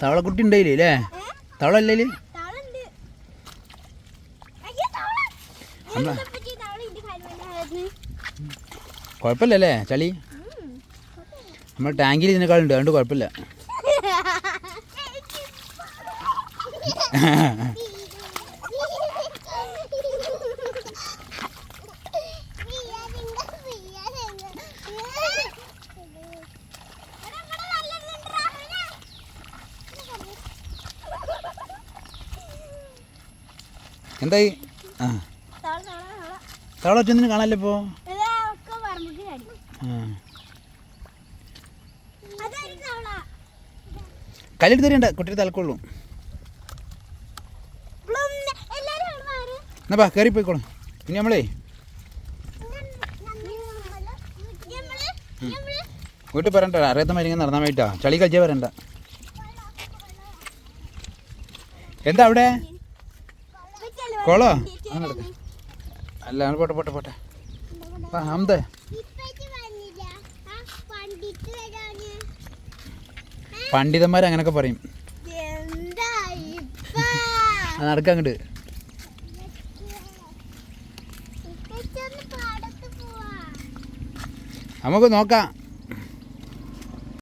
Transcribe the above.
തവളക്കുട്ടി ഉണ്ടായില്ലേ? തവള അല്ലേ? കുഴപ്പമില്ലല്ലേ ചളി? നമ്മൾ ടാങ്കിൽ ഇതിനേക്കാളുണ്ട്, അതുകൊണ്ട് കുഴപ്പമില്ല. എന്തായി? ആ തവള ഒറ്റൊന്നിനും കാണാല്ലോ ഇപ്പോൾ. കല്ലെടുത്ത് തരണ്ട, കുട്ടിയുടെ തലക്കുള്ളൂ. എന്നാ കയറി പോയിക്കോളും. ഇനി നമ്മളേ വീട്ടിൽ പറയണ്ട, അറിയാത്ത മരുങ്ങ നടന്നാൽ വേണ്ടിട്ടാ. ചളി കളിച്ചാൽ വരണ്ട. എന്താ അവിടെ കോളോ? അല്ല പോട്ടെ പോട്ടെ പോട്ടെ. ഹംദേ പണ്ഡിതന്മാർ അങ്ങനൊക്കെ പറയും. നടക്കാം അങ്ങോട്ട്. നമുക്ക് നോക്കാം.